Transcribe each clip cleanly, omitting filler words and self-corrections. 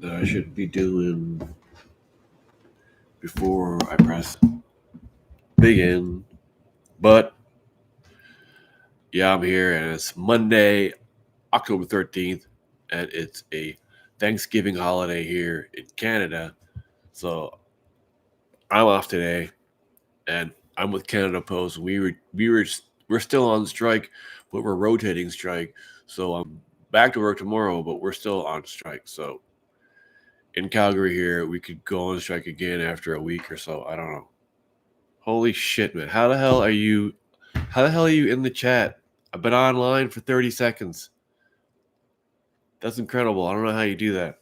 that I should be doing before I press begin. But yeah, I'm here and it's Monday, October 13th, and it's a Thanksgiving holiday here in Canada. So I'm off today and I'm with Canada Post. We're still on strike, but we're rotating strike. So I'm back to work tomorrow, but we're still on strike. So in Calgary here, we could go on strike again after a week or so. I don't know. Holy shit, man. How the hell are you in the chat? I've been online for 30 seconds. That's incredible. I don't know how you do that.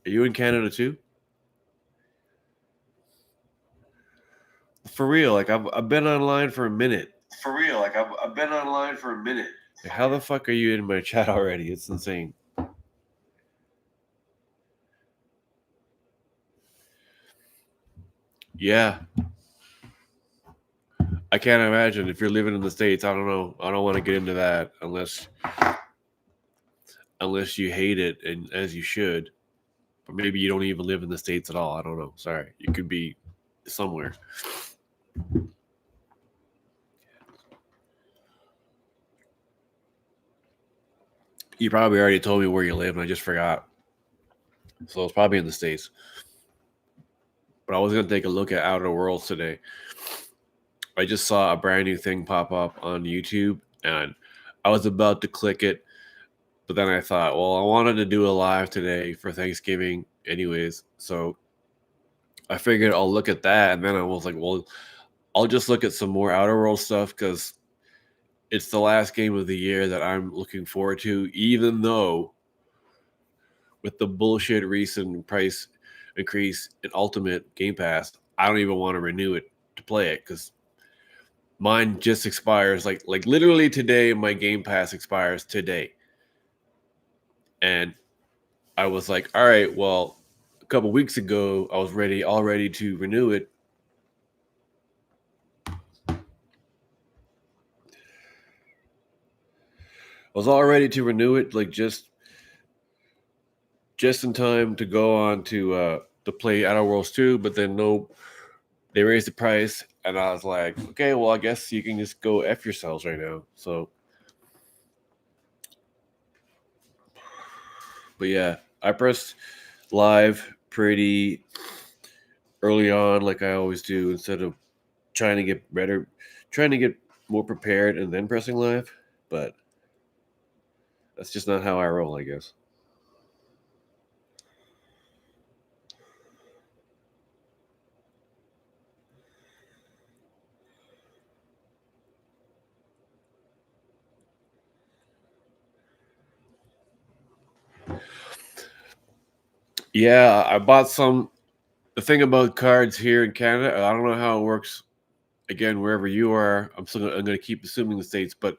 Are you in Canada too? For real, like I've been online for a minute. For real, like I've been online for a minute. Like, how the fuck are you in my chat already? It's insane. Yeah. I can't imagine if you're living in the States. I don't know. I don't want to get into that unless you hate it and as you should. Or maybe you don't even live in the States at all. I don't know. Sorry. You could be somewhere. You probably already told me where you live and I just forgot. So it's probably in the States. But I was going to take a look at Outer Worlds today. I just saw a brand new thing pop up on YouTube and I was about to click it. But then I thought, well, I wanted to do a live today for Thanksgiving anyways. So I figured I'll look at that. And then I was like, well, I'll just look at some more Outer Worlds stuff because it's the last game of the year that I'm looking forward to, even though with the bullshit recent price increase in Ultimate Game Pass, I don't even want to renew it to play it because mine just expires like literally today. My Game Pass expires today, and I was like, all right, well, a couple weeks ago I was all ready to renew it. I was all ready to renew it, like just in time to go on to play Outer Worlds 2, but then no, they raised the price, and I was like, okay, well, I guess you can just go F yourselves right now. So, but yeah, I pressed live pretty early on, like I always do, instead of trying to get better, trying to get more prepared and then pressing live. But that's just not how I roll, I guess. Yeah, I bought some. The thing about cards here in Canada, I don't know how it works. Again, wherever you are, I'm going to keep assuming the States, but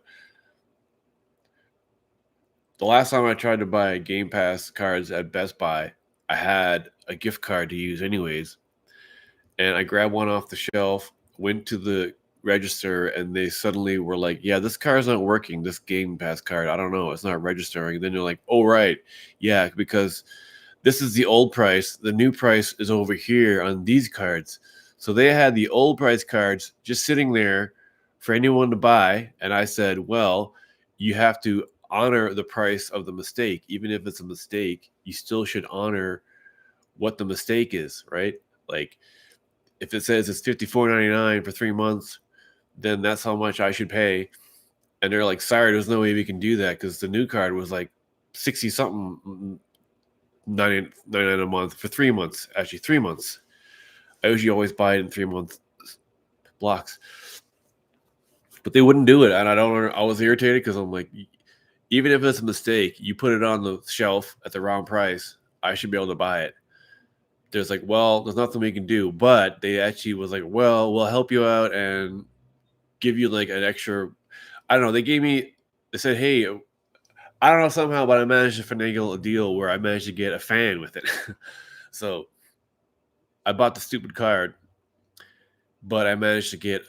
the last time I tried to buy Game Pass cards at Best Buy, I had a gift card to use anyways, and I grabbed one off the shelf, went to the register, and they suddenly were like, "Yeah, this card's not working. This Game Pass card, I don't know, it's not registering." And then you're like, "Oh right, yeah, because this is the old price. The new price is over here on these cards." So they had the old price cards just sitting there for anyone to buy, and I said, "Well, you have to honor the price of the mistake. Even if it's a mistake, you still should honor what the mistake is, right? Like if it says it's $54.99 for 3 months, then that's how much I should pay." And they're like, "Sorry, there's no way we can do that because the new card was like 60 something 99 a month for 3 months. Actually, 3 months. I usually always buy it in 3 month blocks." But they wouldn't do it, and I was irritated because I'm like, even if it's a mistake, you put it on the shelf at the wrong price, I should be able to buy it. There's like, well, there's nothing we can do, but they actually was like, well, we'll help you out and give you like an extra. I don't know. They said, hey, I don't know somehow, but I managed to finagle a deal where I managed to get a fan with it. So I bought the stupid card, but I managed to get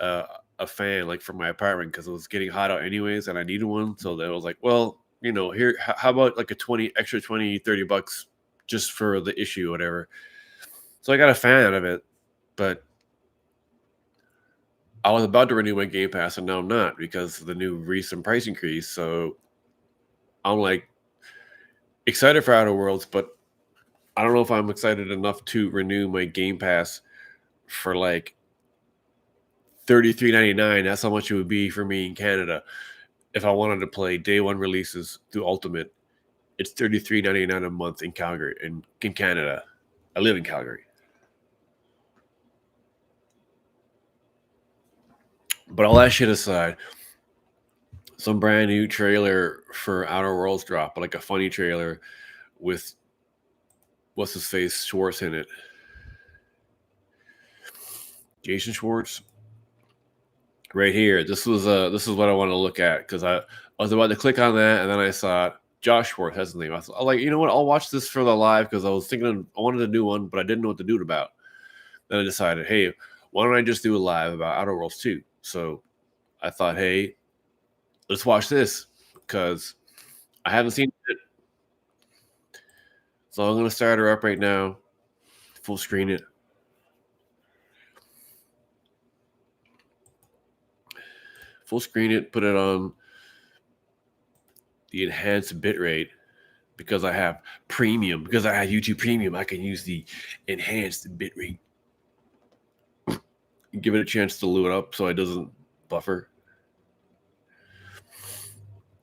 a fan like for my apartment because it was getting hot out anyways, and I needed one. So that was like, well, here, how about like a 20, 30 bucks just for the issue, or whatever. So I got a fan out of it, but I was about to renew my Game Pass, and now I'm not because of the new recent price increase. So I'm like excited for Outer Worlds, but I don't know if I'm excited enough to renew my Game Pass for like $33.99. That's how much it would be for me in Canada if I wanted to play day one releases through Ultimate. It's $33.99 a month in Calgary, in Canada. I live in Calgary. But all that shit aside, some brand new trailer for Outer Worlds drop, like a funny trailer with what's his face Schwartz in it. Jason Schwartz. Right here. This is what I want to look at because I was about to click on that and then I saw Josh Schwartz has his name. I was like, you know what? I'll watch this for the live because I was thinking I wanted a new one, but I didn't know what to do it about. Then I decided, hey, why don't I just do a live about Outer Worlds 2? So I thought, hey, let's watch this because I haven't seen it. So I'm gonna start her up right now, full screen it. Full screen it, put it on the enhanced bitrate because I have premium. Because I have YouTube Premium, I can use the enhanced bitrate. Give it a chance to load it up so it doesn't buffer.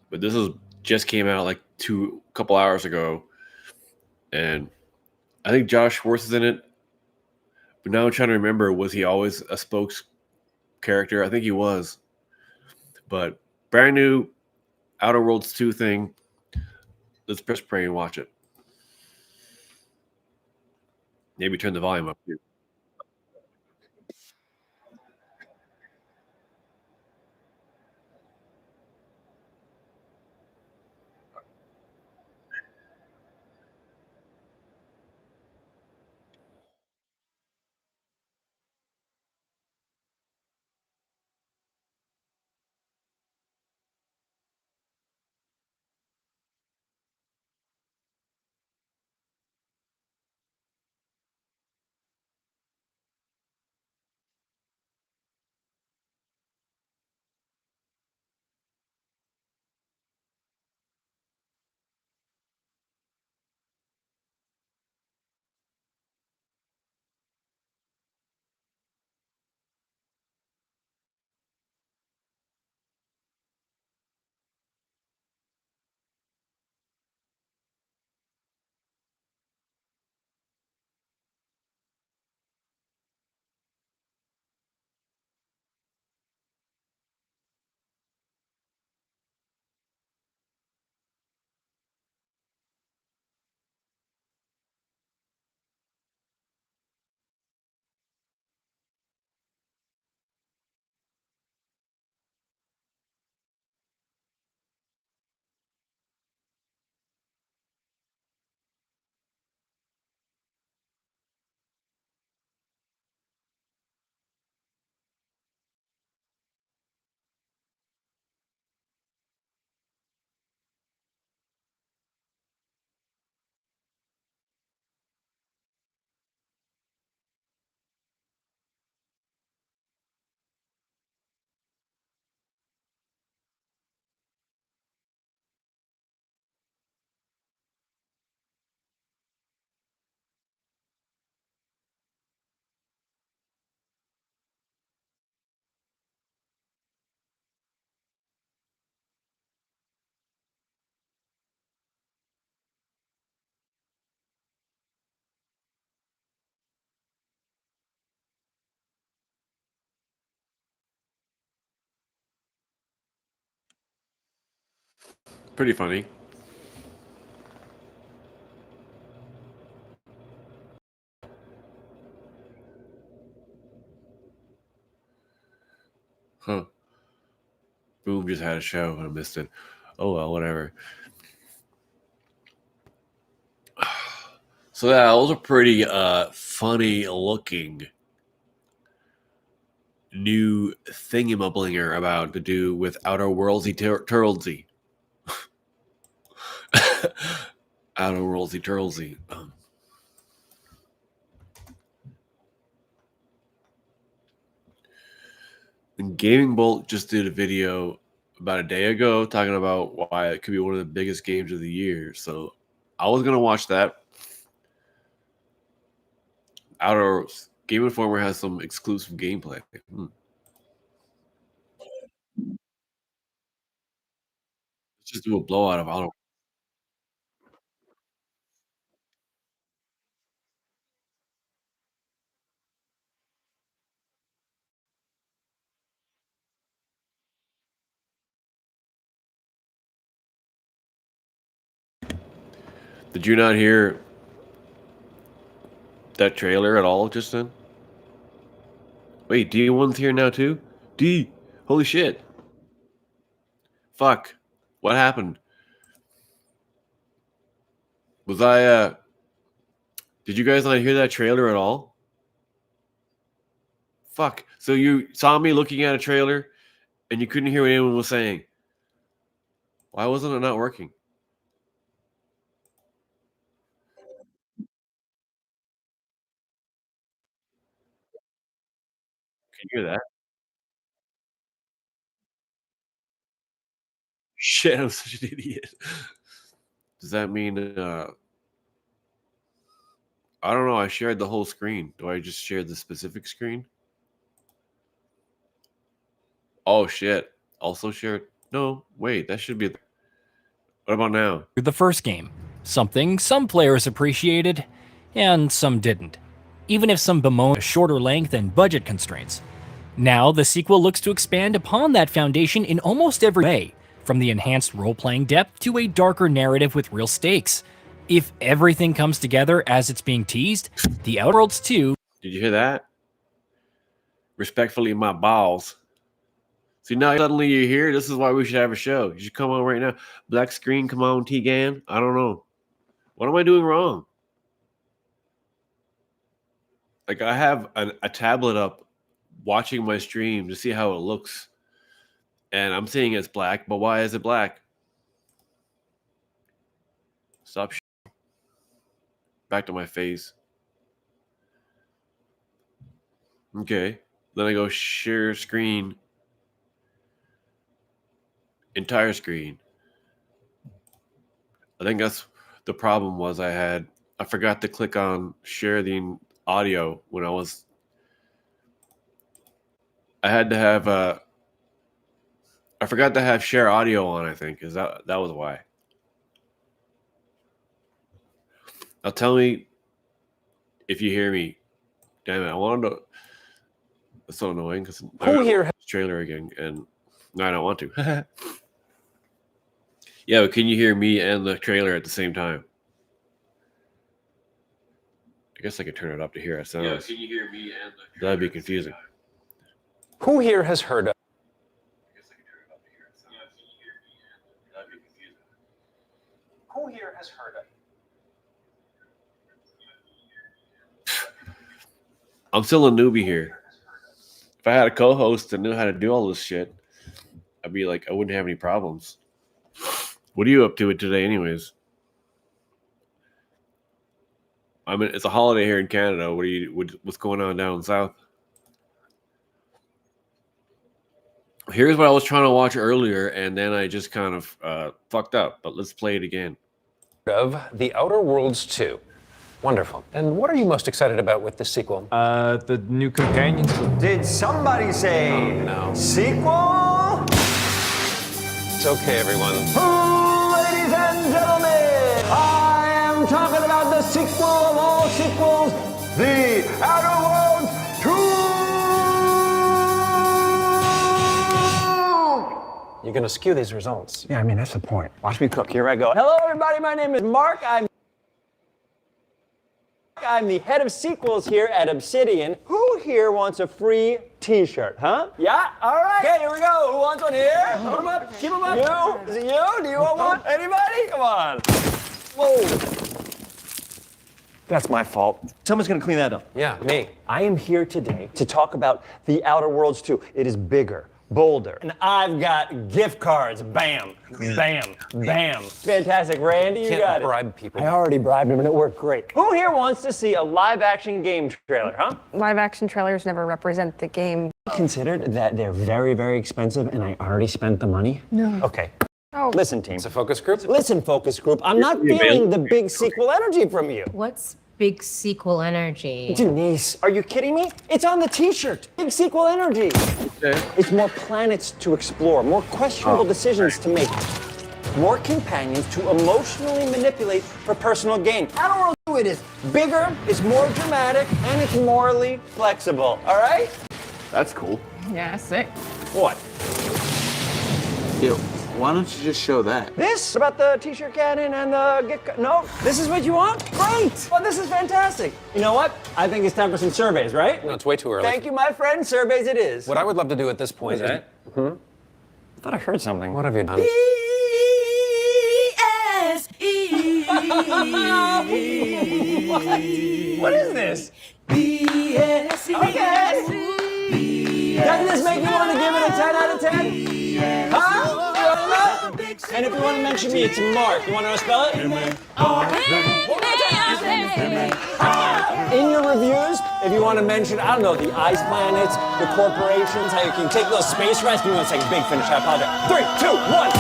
But this is just came out like a couple hours ago, and I think Josh Schwartz is in it. But now I'm trying to remember, was he always a spokes character? I think he was. But brand new Outer Worlds 2 thing. Let's press play and watch it. Maybe turn the volume up here. Pretty funny. Huh. Boom just had a show and I missed it. Oh well, whatever. So yeah, those are pretty funny looking new thingamablinger about to do with Outer Worldsy Turtlesy. Outer Worldsy Turtlesy. And Gaming Bolt just did a video about a day ago talking about why it could be one of the biggest games of the year. So I was gonna watch that. Outer Game Informer has some exclusive gameplay. Let's just do a blowout of Outer. Did you not hear that trailer at all just then? Wait, D1's here now too? D, holy shit. Fuck. What happened? Was I, did you guys not hear that trailer at all? Fuck. So you saw me looking at a trailer and you couldn't hear what anyone was saying. Why wasn't it not working? Can you hear that? Shit, I'm such an idiot. Does that mean, I don't know. I shared the whole screen. Do I just share the specific screen? Oh, shit. Also shared? No, wait, that should be. What about now? The first game, something some players appreciated and some didn't, even if some bemoaned a shorter length and budget constraints. Now, the sequel looks to expand upon that foundation in almost every way, from the enhanced role-playing depth to a darker narrative with real stakes. If everything comes together as it's being teased, The Outer Worlds 2... Did you hear that? Respectfully, my balls. See, now suddenly you're here. This is why we should have a show. You should come on right now. Black screen, come on, T-Gan. I don't know. What am I doing wrong? Like, I have a tablet up watching my stream to see how it looks. And I'm seeing it's black, but why is it black? Stop. Back to my face. Okay. Then I go share screen. Entire screen. I think that's the problem was I forgot to click on share the audio when I had to have I forgot to have share audio on, I think. That was why. Now tell me if you hear me. Damn it, I wanted to. It's so annoying because Who here trailer again, and no, I don't want to. Yeah, but can you hear me and the trailer at the same time? I guess I could turn it up to hear it sounds. Yeah, can you hear me and the That'd be confusing. Who here has heard of? Who here has heard of? I'm still a newbie here. If I had a co-host that knew how to do all this shit, I'd be like, I wouldn't have any problems. What are you up to today, anyways? I mean, it's a holiday here in Canada. What's going on down south? Here's what I was trying to watch earlier, and then I just kind of fucked up. But let's play it again. Of The Outer Worlds 2. Wonderful. And what are you most excited about with the sequel? The new companions. Did somebody say sequel? It's okay, everyone. Ladies and gentlemen, I am talking about the sequel of all sequels, The Outer Worlds 2! You're gonna skew these results. Yeah, I mean, that's the point. Watch me cook. Here I go. Hello, everybody. My name is Mark. I'm the head of sequels here at Obsidian. Who here wants a free t-shirt, huh? Yeah? All right. Okay, here we go. Who wants one here? Put them up. Keep them up. You? Is it you? Do you want one? Anybody? Come on. Whoa. That's my fault. Someone's gonna clean that up. Yeah, me. I am here today to talk about The Outer Worlds 2. It is bigger, bolder, and I've got gift cards. Bam, bam, bam. Fantastic, Randy, you Can't got it. bribe people. I already bribed him and it worked great. Who here wants to see a live-action game trailer, huh? Live-action trailers never represent the game. Considered that they're very, very expensive and I already spent the money? No. Okay. Oh. Listen, team. It's a focus group? Listen, focus group. I'm not feeling the big sequel energy from you. What's big sequel energy? Denise, are you kidding me? It's on the t-shirt. Big sequel energy. Okay. It's more planets to explore, more questionable decisions to make, more companions to emotionally manipulate for personal gain. Outer Worlds 2, it is bigger, it's more dramatic, and it's morally flexible. All right? That's cool. Yeah, sick. What? Yeah, why don't you just show that? This about the t-shirt cannon and the gift card? No, this is what you want? Great! Well, this is fantastic. You know what? I think it's time for some surveys, right? No, it's way too early. Thank you, my friend. Surveys it is. What I would love to do at this point is... I thought I heard something. What have you done? What is this? Okay. Doesn't this make you want to give it a 10 out of 10? Huh? You want to know? And if you want to mention me, it's Mark. You want to spell it? In your reviews, if you want to mention, I don't know, the ice planets, the corporations, how you can take those space rides. Give me 1 second. Big finish. I apologize. 3, 2, 1.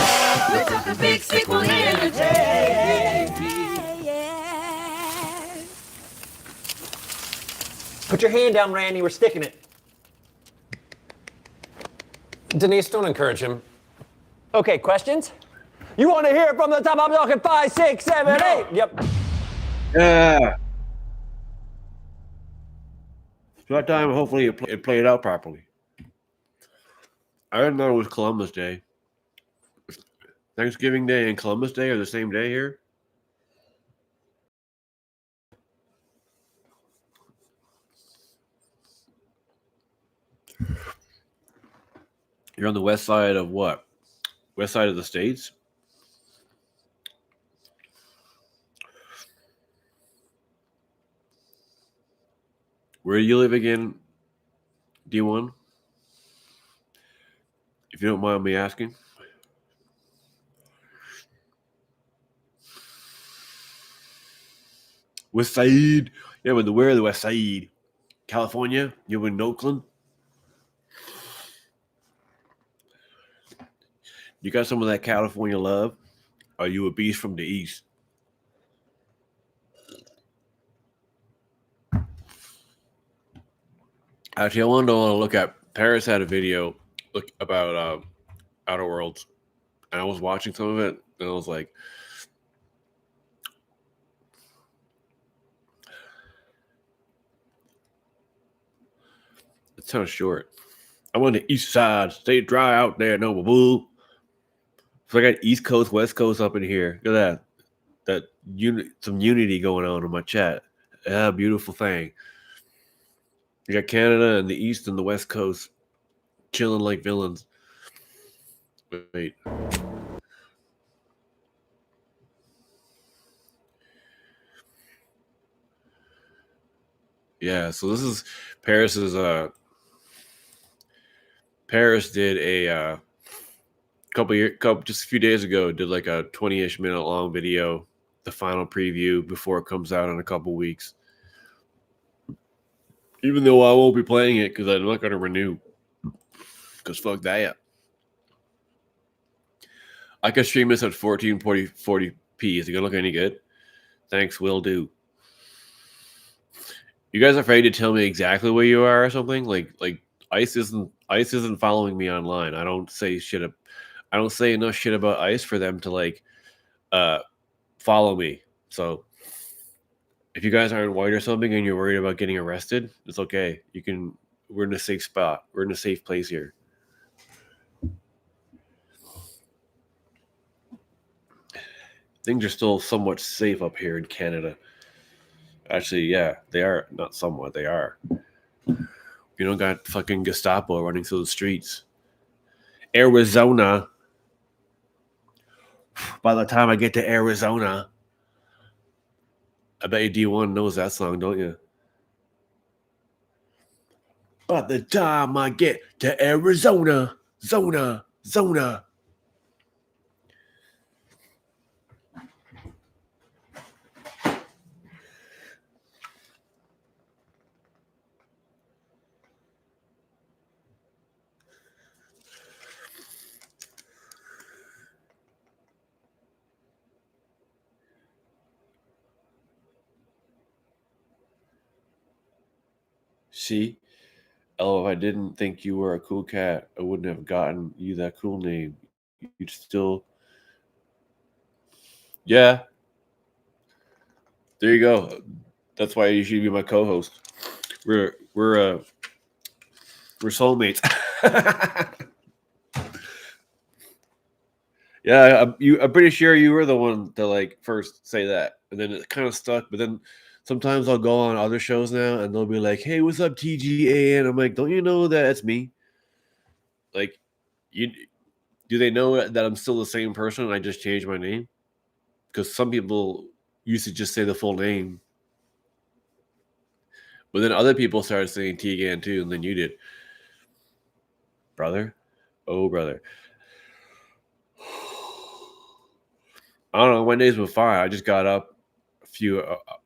We're talking big sequel energy. Put your hand down, Randy. We're sticking it. Denise, don't encourage him. Okay, questions? You want to hear it from the top? I'm talking 5, 6, 7, 8. Yep. Yeah. So that time, hopefully, it played out properly. I didn't know it was Columbus Day. Thanksgiving Day and Columbus Day are the same day here. You're on the west side of what? West side of the States? Where do you live again, D1? If you don't mind me asking. West Side. Yeah, but where are the West Side? California? You in Oakland? You got some of that California love? Are you a beast from the East? Actually, I wanted to look at Paris had a video about Outer Worlds, and I was watching some of it, and I was like, it's kind of short. I'm on the east side. Stay dry out there, no boo. So I got East Coast, West Coast up in here. Look at that. Some unity going on in my chat. Yeah, beautiful thing. You got Canada and the East and the West Coast chilling like villains. Wait. Yeah, so this is Paris's Paris did a just a few days ago, did like a 20-ish minute long video, the final preview before it comes out in a couple weeks. Even though I won't be playing it because I'm not going to renew. Because fuck that. I can stream this at 1440p. Is it going to look any good? Thanks, will do. You guys afraid to tell me exactly where you are or something? Like ICE isn't following me online. I don't say enough shit about ICE for them to follow me. So if you guys aren't white or something and you're worried about getting arrested, it's okay. We're in a safe spot. We're in a safe place here. Things are still somewhat safe up here in Canada. Actually, yeah, they are. Not somewhat, they are. You don't got fucking Gestapo running through the streets. Arizona. By the time I get to Arizona, I bet you D1 knows that song, don't you? By the time I get to Arizona, Zona. See? Oh, if I didn't think you were a cool cat, I wouldn't have gotten you that cool name. You'd still... Yeah. There you go. That's why you should be my co-host. We're soulmates. Yeah, I'm pretty sure you were the one to like first say that, and then it kind of stuck. But then sometimes I'll go on other shows now, and they'll be like, "Hey, what's up, TGA?" And I'm like, "Don't you know that it's me?" Like, do they know that I'm still the same person? And I just changed my name because some people used to just say the full name, but then other people started saying Tegan too, and then you did, brother. Oh, brother. I don't know. Wednesdays were fine. I just got up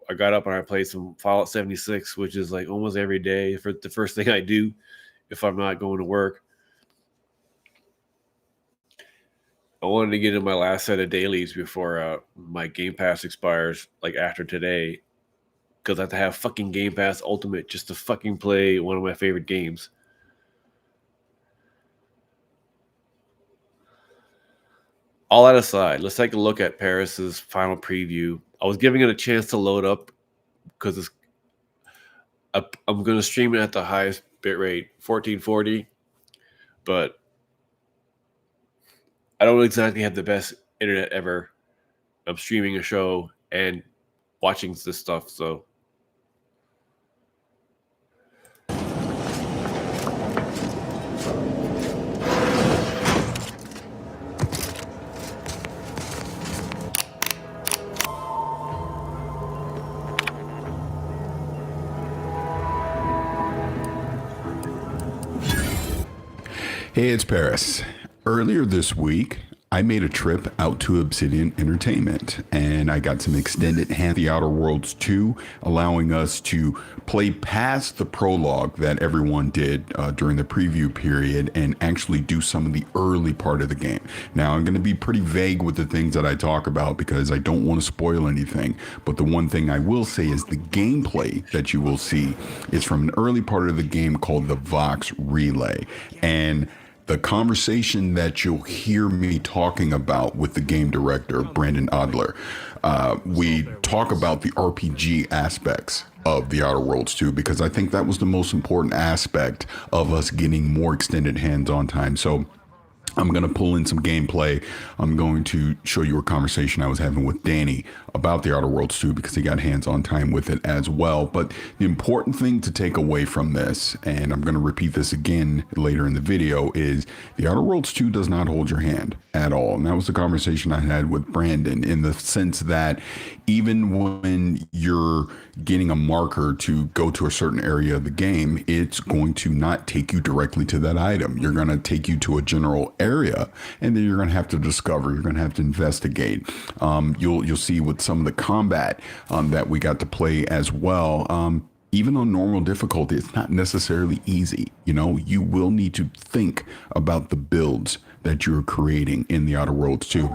I got up and I played some Fallout 76, which is like almost every day for the first thing I do if I'm not going to work. I wanted to get in my last set of dailies before my Game Pass expires, like after today, because I have to have fucking Game Pass Ultimate just to fucking play one of my favorite games. All that aside, let's take a look at Paris's final preview. I was giving it a chance to load up because I'm going to stream it at the highest bitrate, 1440, but I don't exactly have the best internet ever. I'm streaming a show and watching this stuff, so... Hey, it's Paris. Earlier this week, I made a trip out to Obsidian Entertainment, and I got some extended hand The Outer Worlds 2, allowing us to play past the prologue that everyone did during the preview period and actually do some of the early part of the game. Now, I'm going to be pretty vague with the things that I talk about because I don't want to spoil anything, but the one thing I will say is the gameplay that you will see is from an early part of the game called the Vox Relay, and the conversation that you'll hear me talking about with the game director, Brandon Adler, we talk about the RPG aspects of The Outer Worlds 2 because I think that was the most important aspect of us getting more extended hands-on time. So I'm going to pull in some gameplay. I'm going to show you a conversation I was having with Danny about The Outer Worlds 2 because he got hands-on time with it as well. But the important thing to take away from this, and I'm going to repeat this again later in the video, is The Outer Worlds 2 does not hold your hand at all. And that was the conversation I had with Brandon, in the sense that even when you're getting a marker to go to a certain area of the game, it's going to not take you directly to that item. You're going to take you to a general area, and then you're going to have to discover, you're going to have to investigate. You'll see with some of the combat that we got to play as well, even on normal difficulty, it's not necessarily easy. You know, you will need to think about the builds that you're creating in The Outer Worlds 2.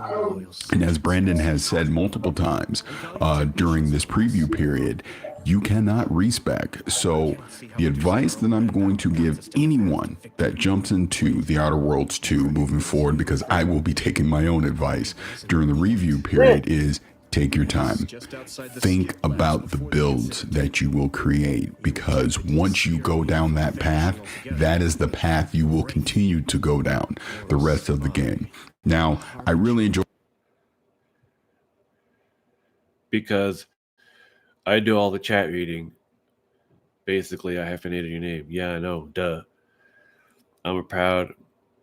And as Brandon has said multiple times during this preview period, you cannot respec. So the advice that I'm going to give anyone that jumps into The Outer Worlds 2 moving forward, because I will be taking my own advice during the review period, is take your time. Think about the builds that you will create, because once you go down that path, that is the path you will continue to go down the rest of the game. Now, I really enjoy, because I do all the chat reading. Basically, I hyphenated your name. Yeah, I know. Duh. I'm a proud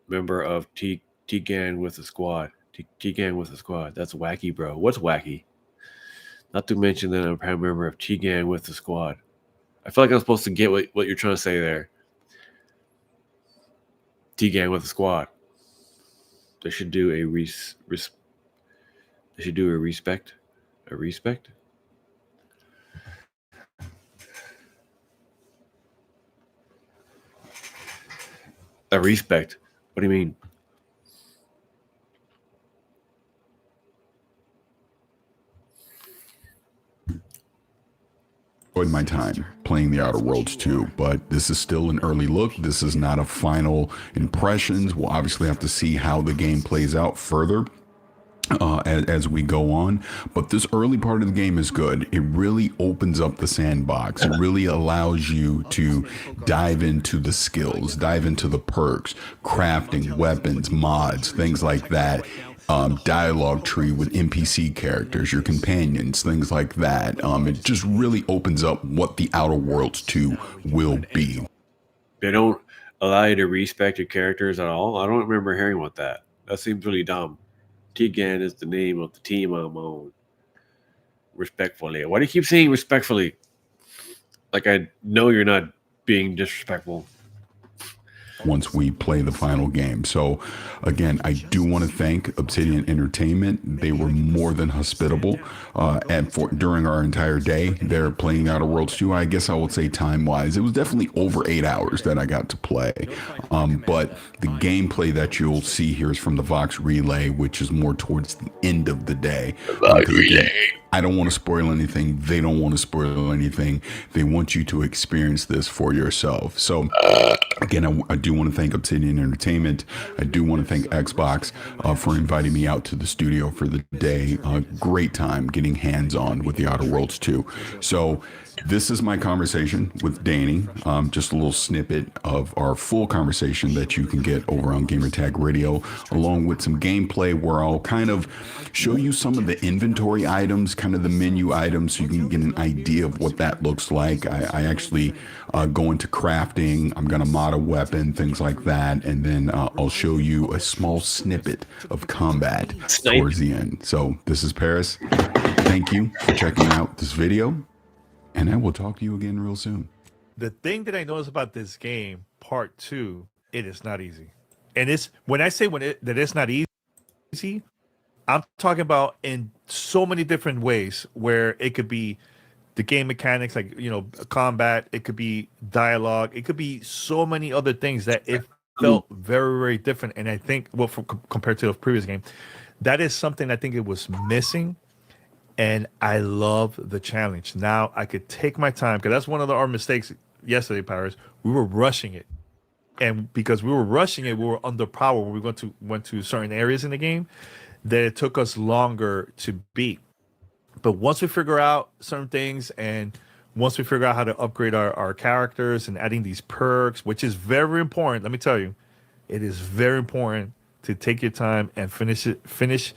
member of T-Gang with the squad. T-Gang with the squad. That's wacky, bro. What's wacky? Not to mention that I'm a proud member of Chigan with the squad. I feel like I'm supposed to get what you're trying to say there. T-Gang with the squad. They should do a respect. A respect? A respect. What do you mean? Enjoyed my time playing the Outer Worlds 2, but this is still an early look. This is not a final impressions. We'll obviously have to see how the game plays out further as we go on, but this early part of the game is good. It really opens up the sandbox. It really allows you to dive into the skills, dive into the perks, crafting, weapons, mods, things like that. Dialogue tree with NPC characters, your companions, things like that. It just really opens up what the Outer Worlds 2 will be. They don't allow you to respect your characters at all? I don't remember hearing about that. That seems really dumb. T-Gan is the name of the team I'm on. Respectfully. Why do you keep saying respectfully? Like I know you're not being disrespectful. Once we play the final game. So again, I do want to thank Obsidian Entertainment. They were more than hospitable during our entire day. They're playing Outer Worlds 2. I guess I would say time-wise, it was definitely over 8 hours that I got to play. But the gameplay that you'll see here is from the Vox Relay, which is more towards the end of the day. Again, I don't want to spoil anything. They don't want to spoil anything. They want you to experience this for yourself. So again, I do want to thank Obsidian Entertainment. I do want to thank Xbox for inviting me out to the studio for the day. Great time getting hands-on with the Outer Worlds 2. So this is my conversation with Danny. Just a little snippet of our full conversation that you can get over on Gamertag Radio, along with some gameplay where I'll kind of show you some of the inventory items, kind of the menu items, so you can get an idea of what that looks like. I actually go into crafting. I'm going to mod a weapon, things like that. And then I'll show you a small snippet of combat towards the end. So this is Paris. Thank you for checking out this video. And I will talk to you again real soon. The thing that I noticed about this game, part 2, it is not easy. And it's when I say that it's not easy, I'm talking about in so many different ways where it could be the game mechanics, like, combat, it could be dialogue, it could be so many other things that it felt very, very different. And I think, compared to the previous game, that is something I think it was missing. And I love the challenge. Now I could take my time, because that's one of our mistakes yesterday, Paris. We were rushing it. And because we were rushing it, we were underpowered when we went to certain areas in the game that it took us longer to beat. But once we figure out certain things, and once we figure out how to upgrade our characters and adding these perks, which is very important, let me tell you, it is very important to take your time and finish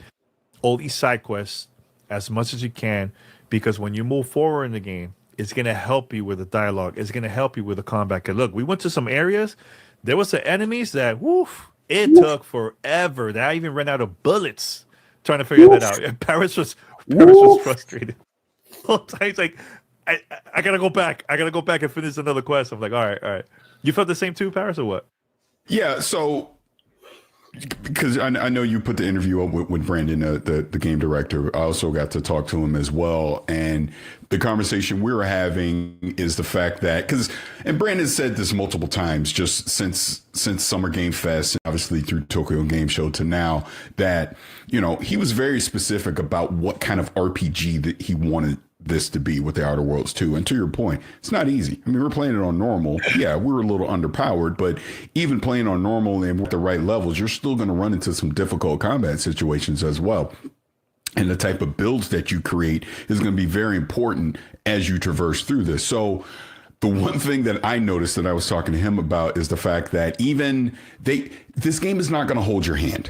all these side quests as much as you can, because when you move forward in the game, it's going to help you with the dialogue. It's going to help you with the combat. Cause look, we went to some areas, there was some enemies that, it took forever. That I even ran out of bullets trying to figure that out. And Paris was frustrated. He's like, I gotta go back. I gotta go back and finish another quest. I'm like, all right. You felt the same too, Paris, or what? Yeah, so because I know you put the interview up with Brandon, the game director. I also got to talk to him as well. And the conversation we were having is the fact that, and Brandon said this multiple times, just since Summer Game Fest, and obviously through Tokyo Game Show to now, that, he was very specific about what kind of RPG that he wanted this to be with the Outer Worlds 2. And to your point, it's not easy. I mean, we're playing it on normal. Yeah, we were a little underpowered, but even playing on normal and with the right levels, you're still going to run into some difficult combat situations as well. And the type of builds that you create is going to be very important as you traverse through this. So the one thing that I noticed that I was talking to him about is the fact that this game is not going to hold your hand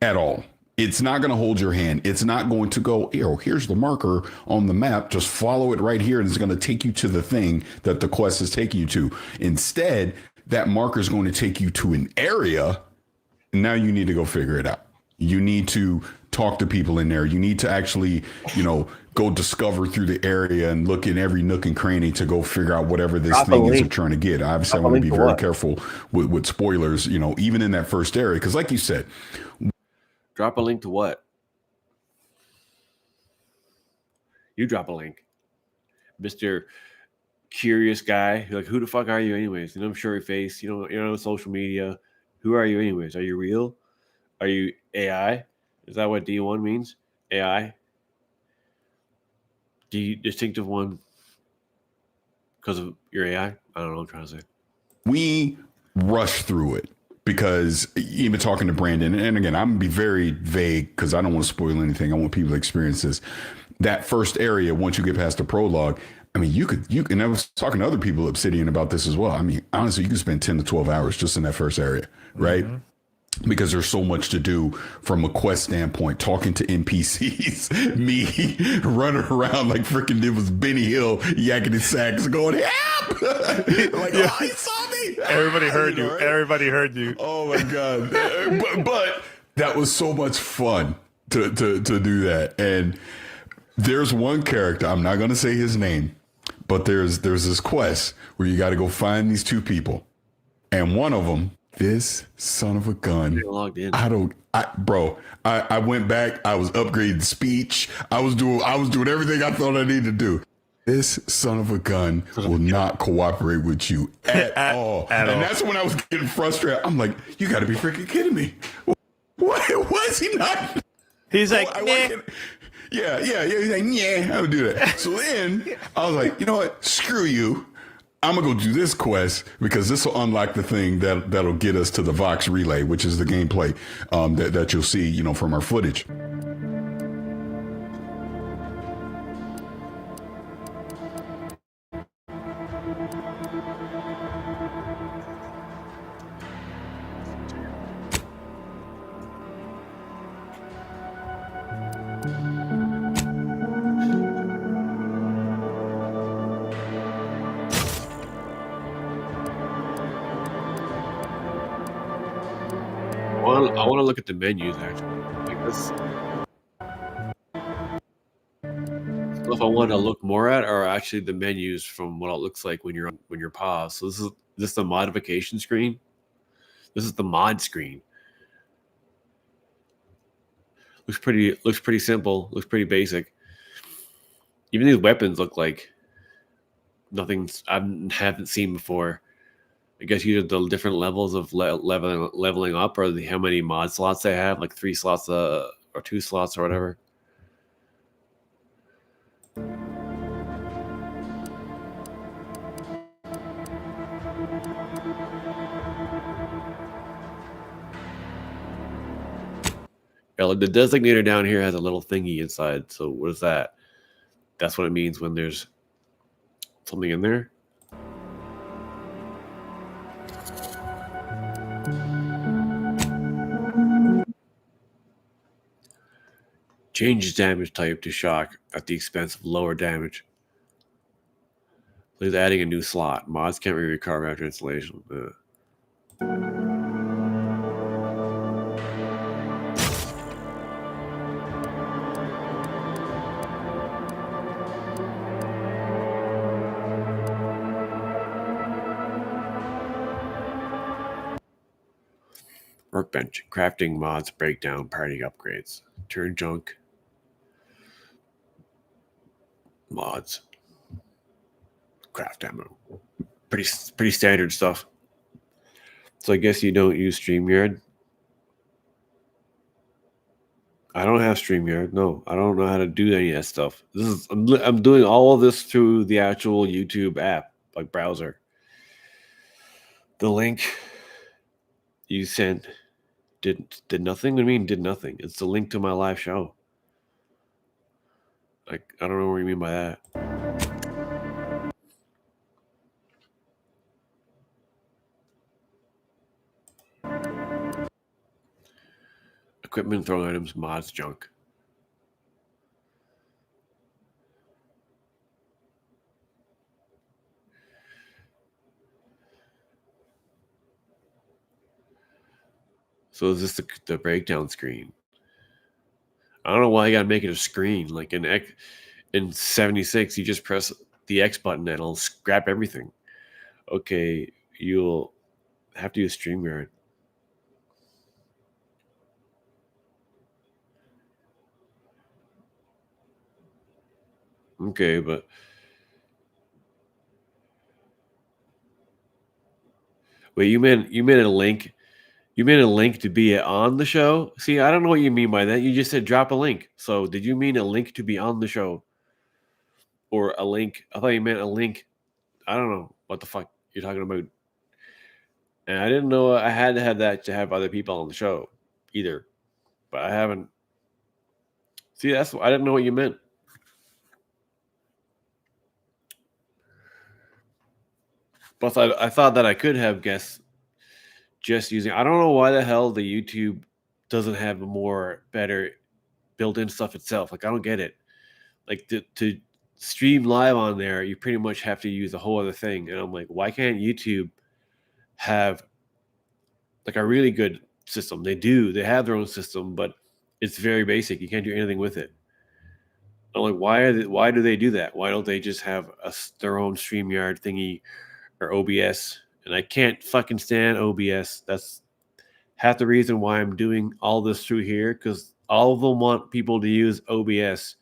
at all. It's not going to hold your hand. It's not going to go, here's the marker on the map. Just follow it right here. And it's going to take you to the thing that the quest is taking you to. Instead, that marker is going to take you to an area. And now you need to go figure it out. You need to talk to people in there. You need to actually, go discover through the area and look in every nook and cranny to go figure out whatever this Drop a thing is link. they're trying to get. Obviously, I Drop a want to link be to very what? careful with spoilers, even in that first area. Because like you said, Drop a link to what? You drop a link, Mr. Curious guy. You're like, who the fuck are you, anyways? I'm sure your face. You're on social media. Who are you, anyways? Are you real? Are you AI? Is that what D1 means? AI? Distinctive one because of your AI? I don't know what I'm trying to say. we rush through it because even talking to Brandon, and again, I'm gonna be very vague because I don't want to spoil anything. I want people to experience this. That first area, once you get past the prologue, I mean, you and I was talking to other people at Obsidian about this as well. I mean, honestly, you can spend 10 to 12 hours just in that first area, right? Because there's so much to do from a quest standpoint, talking to NPCs, me running around like freaking it was Benny Hill yakking his sacks going, help! Like, oh, he saw me! Everybody heard you. Right? Everybody heard you. Oh my God. but that was so much fun to do that. And there's one character, I'm not going to say his name, but there's this quest where you got to go find these two people. And one of them, this son of a gun. Logged in. I went back. I was upgrading speech. I was doing everything I thought I needed to do. This son of a gun will not cooperate with you at all. And that's when I was getting frustrated. I'm like, you got to be freaking kidding me. What was he not? He's like, Yeah. He's like, yeah, I would do that. So then I was like, you know what? Screw you. I'm gonna go do this quest because this will unlock the thing that'll get us to the Vox relay, which is the gameplay that you'll see, from our footage. I want to look at the menus actually. Like this. So if I want to look more at, are actually the menus from what it looks like when you're paused. So this is the modification screen. This is the mod screen. Looks pretty simple. Looks pretty basic. Even these weapons look like nothing I haven't seen before. I guess either the different levels of leveling up, or how many mod slots they have, like 3 slots or 2 slots or whatever. Yeah, the designator down here has a little thingy inside. So what is that? That's what it means when there's something in there. Changes damage type to shock at the expense of lower damage. Please adding a new slot. Mods can't be recovered after installation. Workbench. Crafting mods, breakdown, party upgrades. Turn junk. Mods. Craft ammo. Pretty standard stuff. So I guess you don't use StreamYard. I don't have StreamYard. No, I don't know how to do any of that stuff. I'm doing all of this through the actual YouTube app, like browser. The link you sent did nothing. What do you mean did nothing? It's the link to my live show. Like, I don't know what you mean by that. Equipment, throwing items, mods, junk. So is this the breakdown screen? I don't know why you gotta make it a screen. Like in 76, you just press the X button and it'll scrap everything. Okay, you'll have to use StreamYard. Okay, but wait, you meant a link? You meant a link to be on the show? See, I don't know what you mean by that. You just said drop a link. So did you mean a link to be on the show? Or a link? I thought you meant a link. I don't know what the fuck you're talking about. And I didn't know I had to have that to have other people on the show either. But I haven't. See, I didn't know what you meant. But I thought that I could have guests just using. I don't know why the hell the YouTube doesn't have more better built-in stuff itself. Like I don't get it. Like to stream live on there, you pretty much have to use a whole other thing. And I'm like, why can't YouTube have like a really good system? They do. They have their own system, but it's very basic. You can't do anything with it. I'm like, why do they do that? Why don't they just have their own StreamYard thingy or OBS? And I can't fucking stand OBS. That's half the reason why I'm doing all this through here, because all of them want people to use OBS.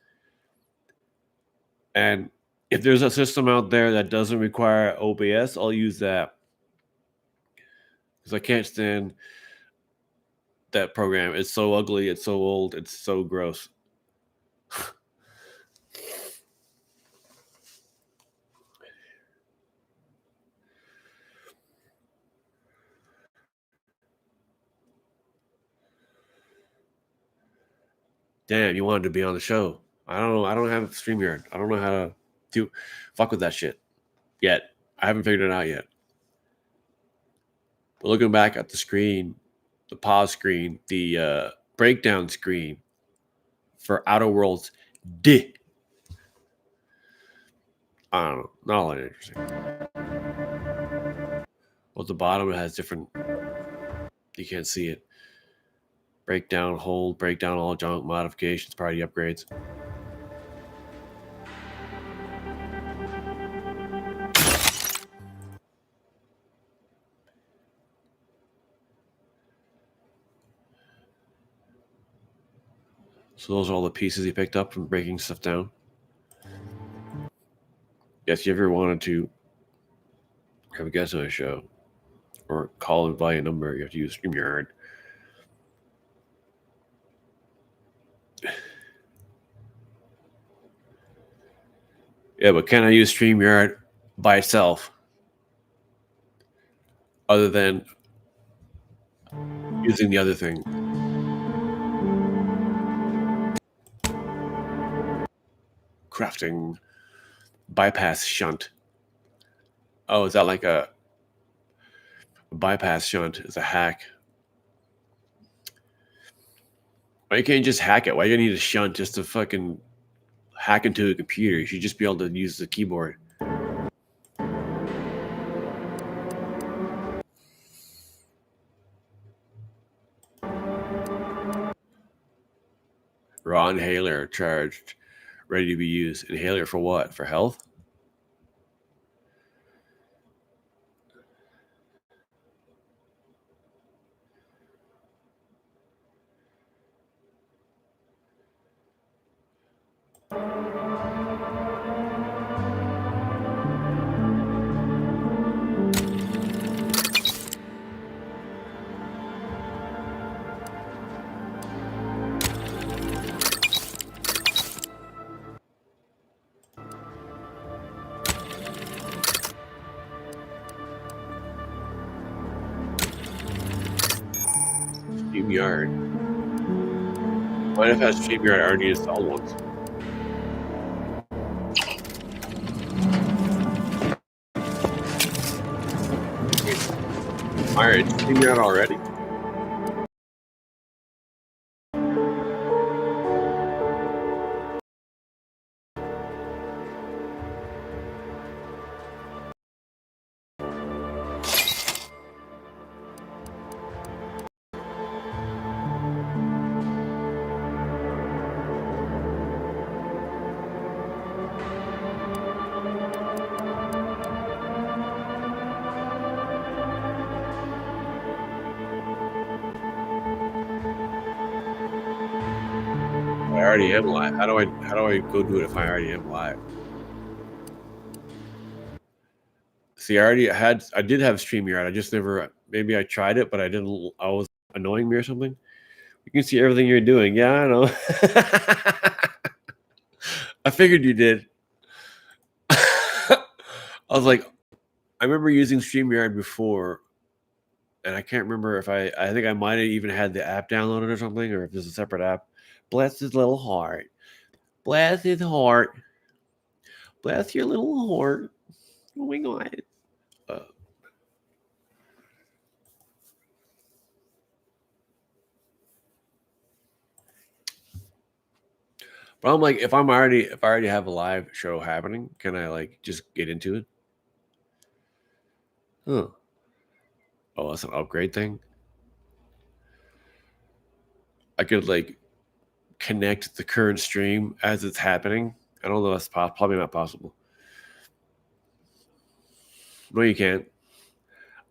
And if there's a system out there that doesn't require OBS, I'll use that. Because I can't stand that program. It's so ugly. It's so old. It's so gross. Damn, you wanted to be on the show. I don't know. I don't have StreamYard. I don't know how to fuck with that shit yet. I haven't figured it out yet. But looking back at the screen, the pause screen, the breakdown screen for Outer Worlds D. I don't know. Not all that interesting. Well, at the bottom, it has different. You can't see it. Breakdown, hold, breakdown, all junk, modifications, party upgrades. So those are all the pieces he picked up from breaking stuff down. Yes, you ever wanted to have a guest on a show or call and buy a number, you have to use StreamYard. Yeah, but can I use StreamYard by itself other than using the other thing? Crafting bypass shunt. Oh, is that like a bypass shunt? Is a hack. Why can't you just hack it? Why do you need a shunt just to fucking hack into a computer? You should just be able to use the keyboard. Raw inhaler charged, ready to be used. Inhaler for what? For health? StreamYard. What if it has StreamYard already installed once? Alright, StreamYard already? I already am live. How do I go do it if I already am live? See, I did have StreamYard. I just never, maybe I tried it, but I was annoying me or something. You can see everything you're doing. Yeah, I know. I figured you did. I was like, I remember using StreamYard before, and I can't remember if I think I might have even had the app downloaded or something, or if there's a separate app. Bless his little heart. Bless his heart. Bless your little heart. Oh my God. But I'm like, if I already have a live show happening, can I like just get into it? Huh. Oh, that's an upgrade thing. I could like connect the current stream as it's happening. I don't know. That's probably not possible. No, you can't.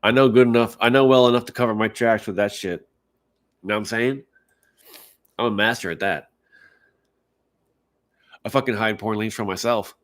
I know good enough. I know well enough to cover my tracks with that shit. You know what I'm saying? I'm a master at that. I fucking hide porn links from myself.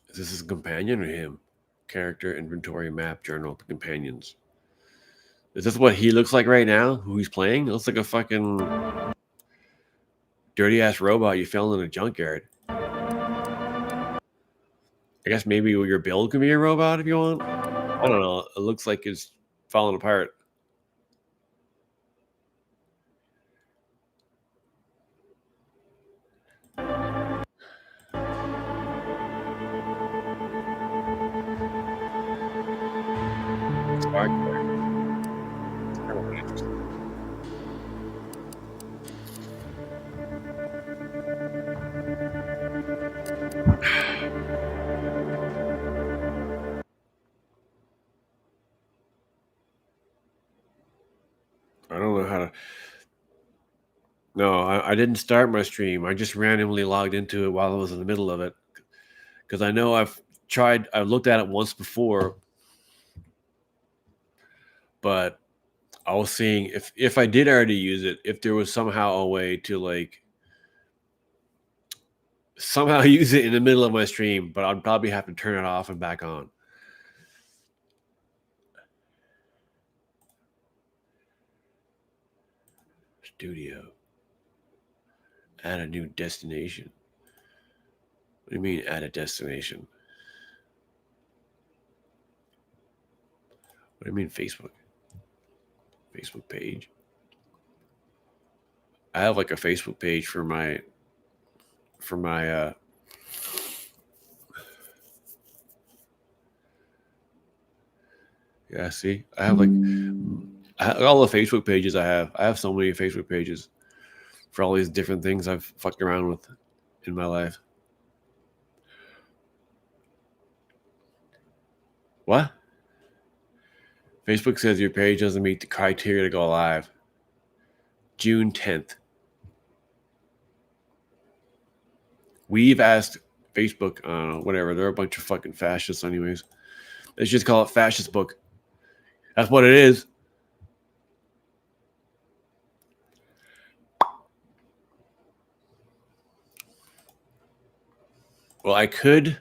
Is this a companion or him? Character, inventory, map, journal, companions. Is this what he looks like right now? Who he's playing? It looks like a fucking dirty ass robot you found in a junkyard. I guess maybe your build can be a robot if you want. I don't know. It looks like it's falling apart. Spark. I don't know how to. No, I didn't start my stream. I just randomly logged into it while I was in the middle of it. Because I know I've looked at it once before. But I was seeing if I did already use it, if there was somehow a way to like somehow use it in the middle of my stream, but I'd probably have to turn it off and back on. Studio. Add a new destination. What do you mean add a destination? What do you mean Facebook? Facebook page? I have like a Facebook page for my yeah, see? I have like all the Facebook pages I have so many Facebook pages for all these different things I've fucked around with in my life. What? Facebook says your page doesn't meet the criteria to go live. June 10th. We've asked Facebook, whatever, they're a bunch of fucking fascists anyways. Let's just call it Fascist Book. That's what it is. Well, I could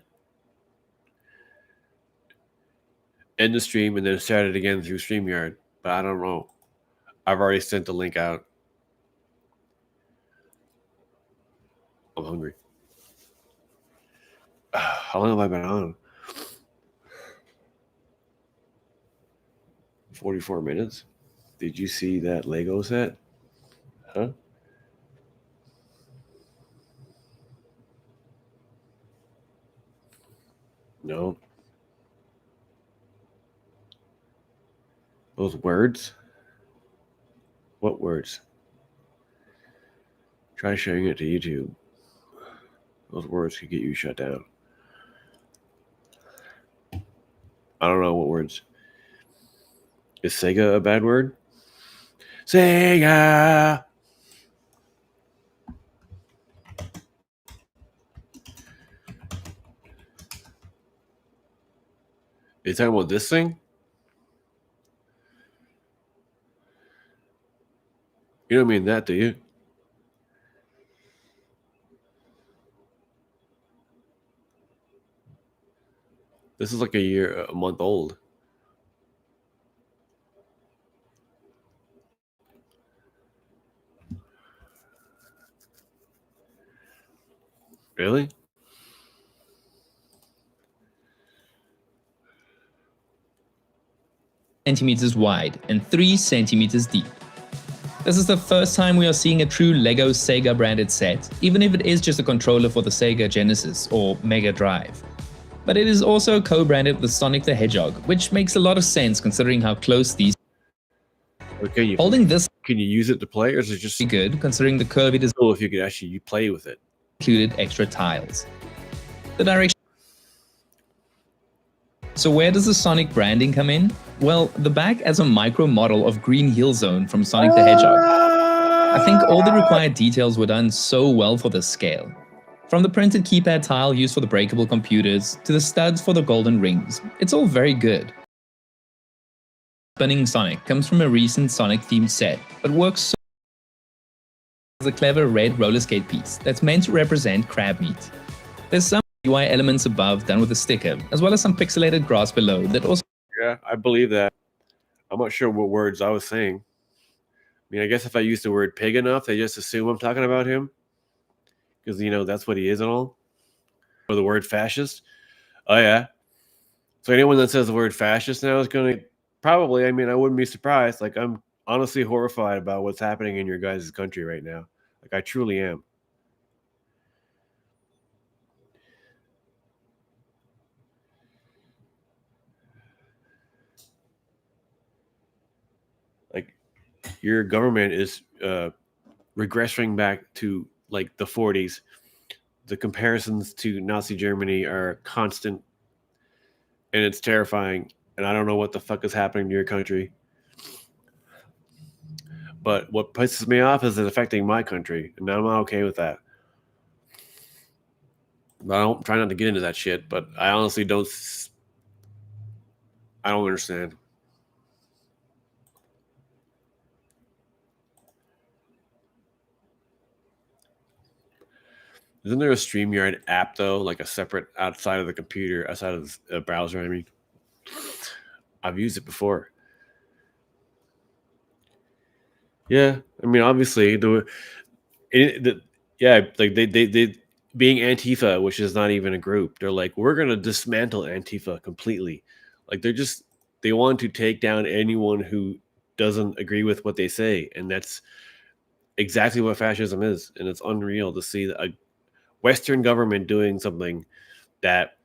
end the stream and then start it again through StreamYard, but I don't know. I've already sent the link out. I'm hungry. How long have I been on? 44 minutes? Did you see that Lego set? Huh? No. Those words? What words? Try sharing it to YouTube. Those words could get you shut down. I don't know what words. Is Sega a bad word? Sega! You talking about this thing? You don't mean that, do you? This is like a month old. Really? Centimeters wide and 3 centimeters deep. This is the first time we are seeing a true LEGO Sega branded set, even if it is just a controller for the Sega Genesis or Mega Drive. But it is also co-branded with Sonic the Hedgehog, which makes a lot of sense considering how close these. Okay, Holding this, can you use it to play, or is it just good considering the curve it is cool if you could actually play with it? Included extra tiles. The direction. So where does the Sonic branding come in? Well, the back as a micro model of Green Hill Zone from Sonic the Hedgehog. I think all the required details were done so well for this scale. From the printed keypad tile used for the breakable computers to the studs for the golden rings, it's all very good. Spinning Sonic comes from a recent Sonic themed set, but works so as a clever red roller skate piece that's meant to represent crab meat. There's some UI elements above done with a sticker, as well as some pixelated grass below that also. Yeah, I believe that. I'm not sure what words I was saying. I mean, I guess if I use the word pig enough, they just assume I'm talking about him. Because, you know, that's what he is and all. Or the word fascist. Oh, yeah. So anyone that says the word fascist now is going to probably, I mean, I wouldn't be surprised. Like, I'm honestly horrified about what's happening in your guys' country right now. Like, I truly am. Like, your government is regressing back to, like, the 40s. The comparisons to Nazi Germany are constant, and it's terrifying. And I don't know what the fuck is happening to your country. But what pisses me off is it affecting my country, and I'm not okay with that. I don't try not to get into that shit, but I honestly don't. I don't understand. Isn't there a StreamYard app though, like a separate outside of the computer, outside of the browser? I mean, I've used it before. Yeah, I mean, obviously yeah, like they being Antifa, which is not even a group, they're like, we're gonna dismantle Antifa completely. Like they want to take down anyone who doesn't agree with what they say, and that's exactly what fascism is. And it's unreal to see a Western government doing something that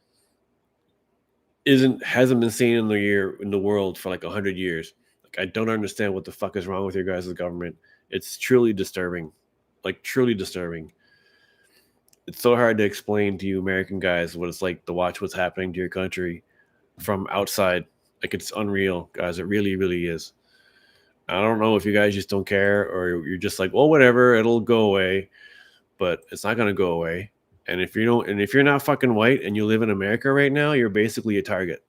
hasn't been seen in the world for like 100 years. Like, I don't understand what the fuck is wrong with your guys' government. It's truly disturbing. Like, truly disturbing. It's so hard to explain to you American guys what it's like to watch what's happening to your country from outside. Like, it's unreal, guys. It really, really is. I don't know if you guys just don't care or you're just like, well, whatever, it'll go away. But it's not gonna go away. And if you're not fucking white and you live in America right now, you're basically a target.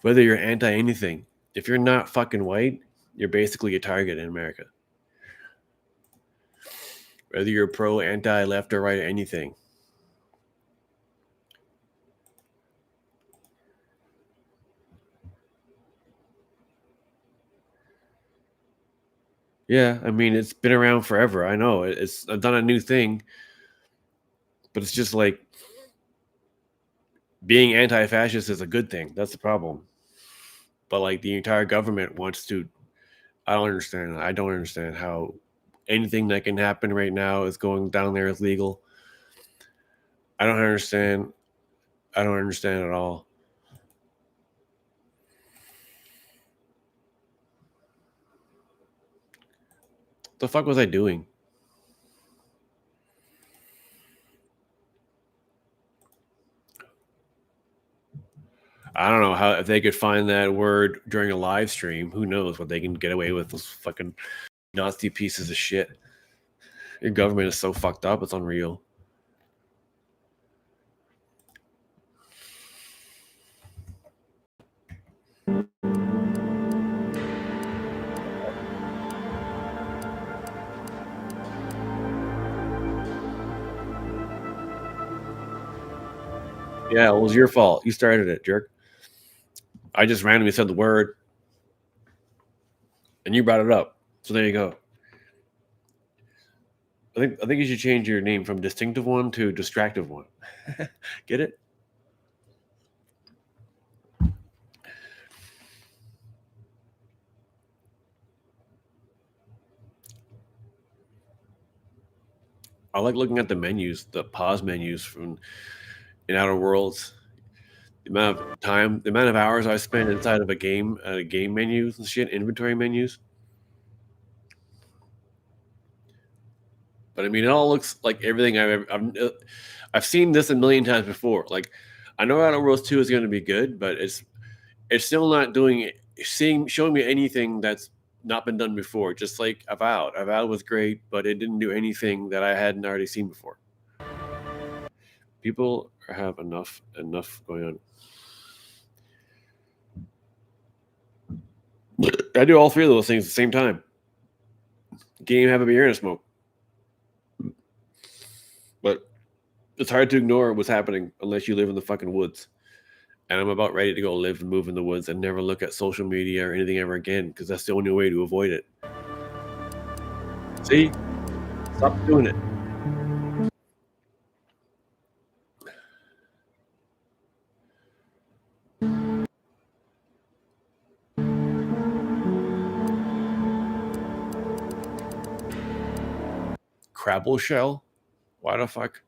Whether you're anti anything, if you're not fucking white, you're basically a target in America. Whether you're pro, anti, left, or right, anything. Yeah, I mean, it's been around forever. I know it's done a new thing, but it's just like being anti-fascist is a good thing. That's the problem. But like the entire government wants to. I don't understand. I don't understand how anything that can happen right now is going down there is legal. I don't understand. I don't understand at all. What the fuck was I doing? I don't know how if they could find that word during a live stream. Who knows what they can get away with? Those fucking Nazi pieces of shit. Your government is so fucked up. It's unreal. Yeah, it was your fault. You started it, jerk. I just randomly said the word, and you brought it up. So there you go. I think you should change your name from distinctive one to distractive one. Get it? I like looking at the menus, the pause menus from in Outer Worlds. The amount of time, the amount of hours I spend inside of a game menus and shit, inventory menus. But I mean, it all looks like everything I've seen this a million times before. Like, I know Outer Worlds 2 is going to be good, but it's still not showing me anything that's not been done before. Just like Avowed. Avowed was great, but it didn't do anything that I hadn't already seen before. People have enough going on. I do all three of those things at the same time. Game, have a beer, and a smoke. But it's hard to ignore what's happening unless you live in the fucking woods. And I'm about ready to go live and move in the woods and never look at social media or anything ever again, because that's the only way to avoid it. See? Stop doing it. Crabble shell? Why the fuck?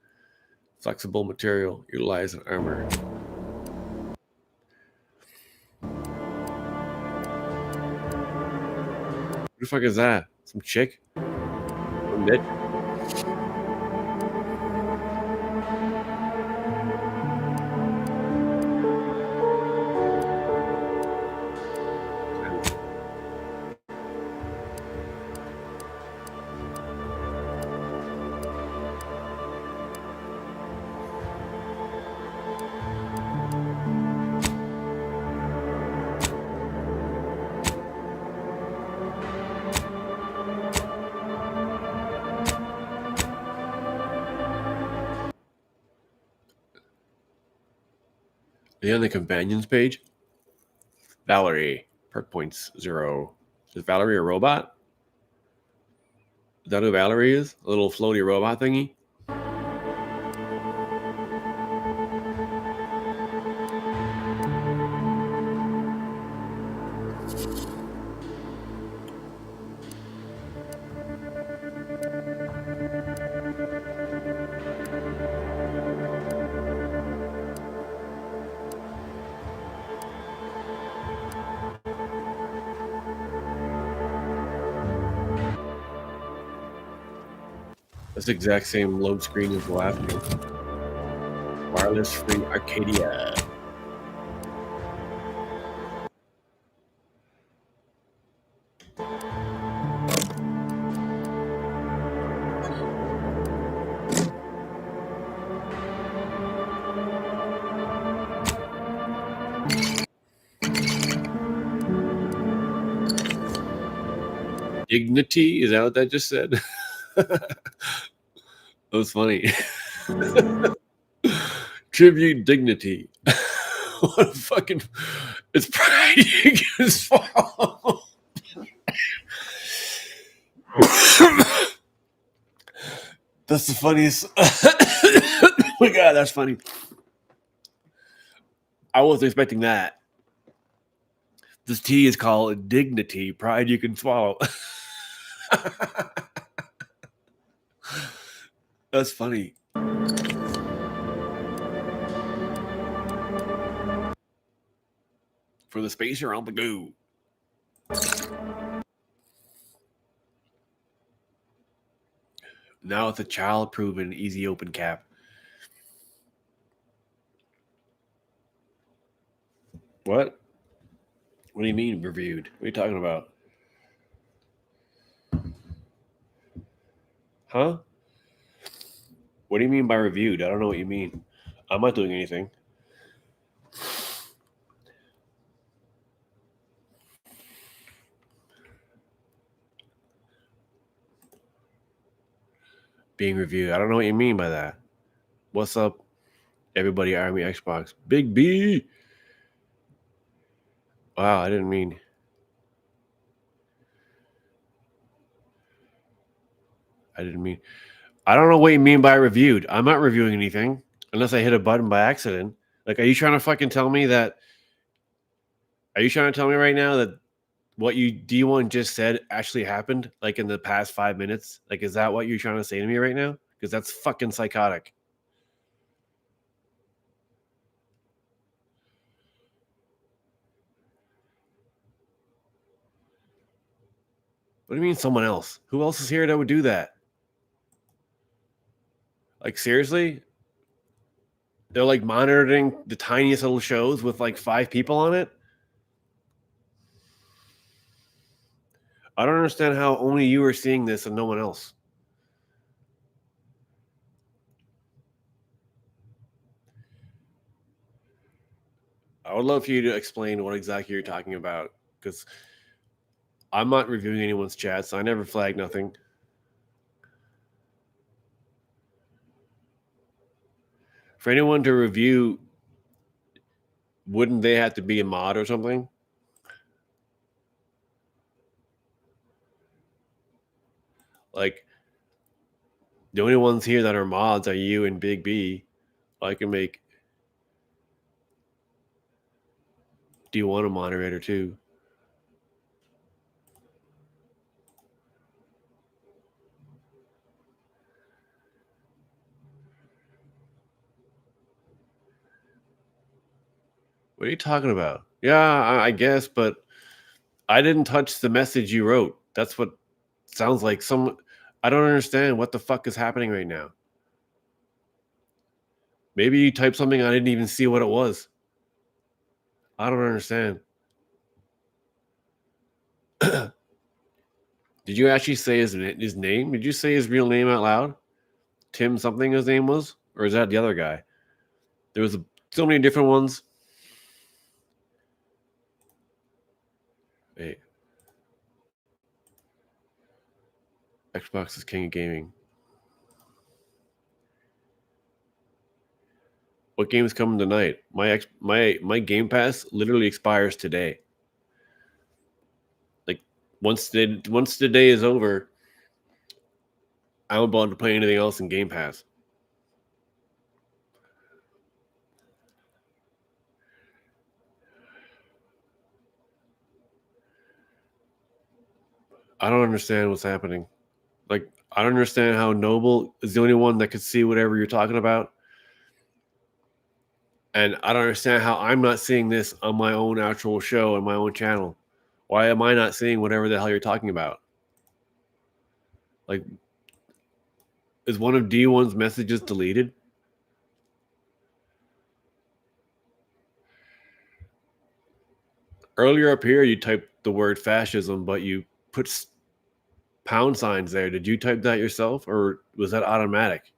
Flexible material utilized in armor. Who the fuck is that? Some chick? Some bitch? Are you on the companions page? Valerie, perk points 0. Is Valerie a robot? Is that who Valerie is? A little floaty robot thingy? That's the exact same load screen as the last one. Wireless free Arcadia. Dignity? Is that what that just said? That was funny. Tribute dignity. What a fucking... It's pride you can swallow. That's the funniest. Oh my god, that's funny. I wasn't expecting that. This tea is called dignity. Pride you can swallow. That's funny. For the spacer on the go. Now it's a child-proven easy open cap. What? What do you mean reviewed? What are you talking about? Huh? What do you mean by reviewed? I don't know what you mean. I'm not doing anything. Being reviewed. I don't know what you mean by that. What's up, everybody? Army Xbox. Big B. Wow, I didn't mean. I don't know what you mean by reviewed. I'm not reviewing anything unless I hit a button by accident. Like, are you trying to fucking tell me that? Are you trying to tell me right now that what you D1 just said actually happened, like in the past 5 minutes? Like, is that what you're trying to say to me right now? Because that's fucking psychotic. What do you mean someone else? Who else is here that would do that? Like, seriously? They're like monitoring the tiniest little shows with like 5 people on it? I don't understand how only you are seeing this and no one else. I would love for you to explain what exactly you're talking about, because I'm not reviewing anyone's chats. So I never flag nothing. For anyone to review, wouldn't they have to be a mod or something? Like, the only ones here that are mods are you and Big B. I can make D1 a moderator too. What are you talking about? Yeah, I guess, but I didn't touch the message you wrote. That's what sounds like some. I don't understand what the fuck is happening right now. Maybe you typed something I didn't even see what it was. I don't understand. Did you actually say his name? Did you say his real name out loud? Tim something his name was? Or is that the other guy? There was so many different ones. Hey. Xbox is king of gaming. What game's coming tonight? My Game Pass literally expires today. Like, once the day is over, I won't be able to play anything else in Game Pass. I don't understand what's happening. Like, I don't understand how Noble is the only one that could see whatever you're talking about. And I don't understand how I'm not seeing this on my own actual show and my own channel. Why am I not seeing whatever the hell you're talking about? Like, is one of D1's messages deleted? Earlier up here, you typed the word fascism, but you put pound signs there. Did you type that yourself, or was that automatic?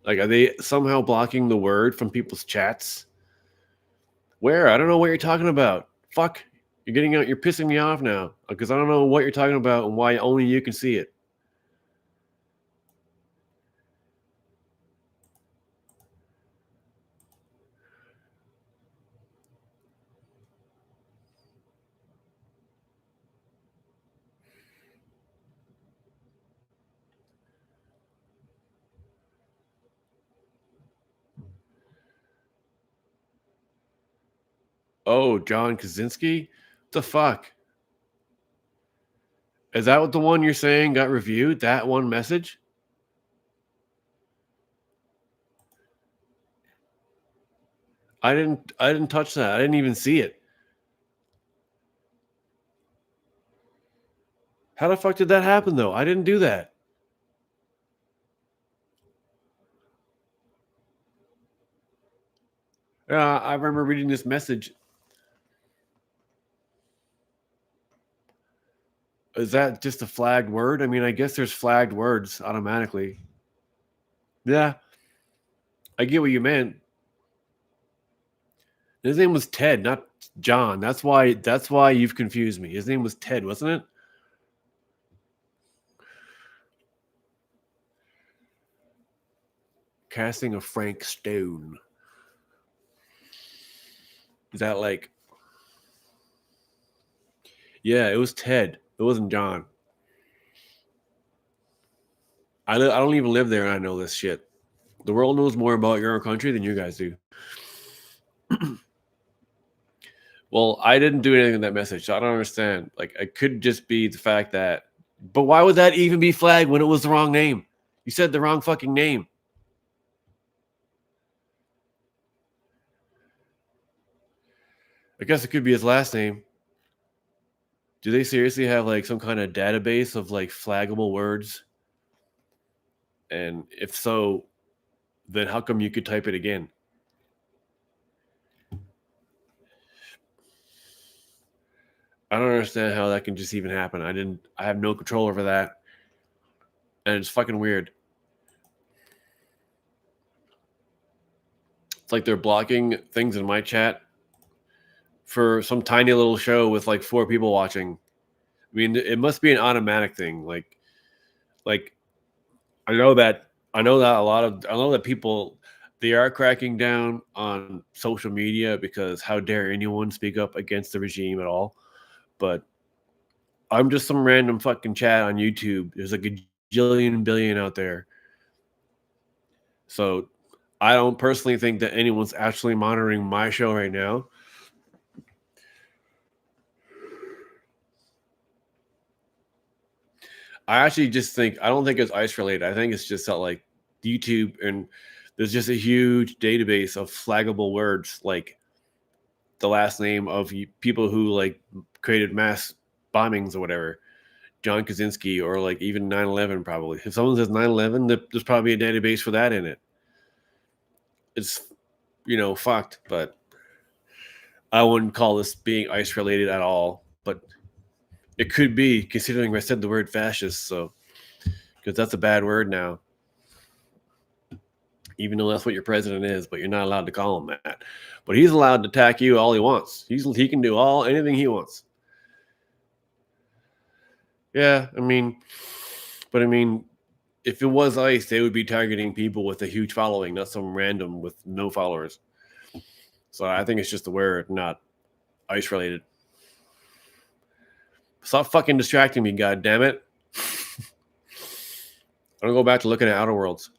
Like, are they somehow blocking the word from people's chats? Where? I don't know what you're talking about. Fuck. You're getting out. You're pissing me off now because I don't know what you're talking about and why only you can see it. Oh, John Kaczynski? The fuck? Is that what the one you're saying got reviewed? That one message? I didn't touch that. I didn't even see it. How the fuck did that happen though? I didn't do that. I remember reading this message. Is that just a flagged word? I mean, I guess there's flagged words automatically. Yeah, I get what you meant. His name was Ted, not John. That's why you've confused me. His name was Ted, wasn't it? Casting of Frank Stone. Is that like... Yeah, it was Ted. It wasn't John. I don't even live there and I know this shit. The world knows more about your country than you guys do. Well, I didn't do anything in that message, so I don't understand. Like, it could just be the fact that... But why would that even be flagged when it was the wrong name? You said the wrong fucking name. I guess it could be his last name. Do they seriously have like some kind of database of like flaggable words? And if so, then how come you could type it again? I don't understand how that can just even happen. I have no control over that. And it's fucking weird. It's like they're blocking things in my chat for some tiny little show with like 4 people watching. I mean, it must be an automatic thing. Like I know that people, they are cracking down on social media because how dare anyone speak up against the regime at all. But I'm just some random fucking chat on YouTube. There's like a billion out there. So I don't personally think that anyone's actually monitoring my show right now. I don't think it's ICE related. I think it's just that like YouTube, and there's just a huge database of flaggable words, like the last name of people who like created mass bombings or whatever, John Kaczynski, or like even 9/11 probably. If someone says 9/11, there's probably a database for that in it. It's, fucked, but I wouldn't call this being ICE related at all. But it could be, considering I said the word fascist, so because that's a bad word now. Even though that's what your president is, but you're not allowed to call him that. But he's allowed to attack you all he wants. He can do anything he wants. Yeah, I mean, if it was ICE, they would be targeting people with a huge following, not some random with no followers. So I think it's just the word, not ICE related. Stop fucking distracting me, goddammit. I'm gonna go back to looking at Outer Worlds.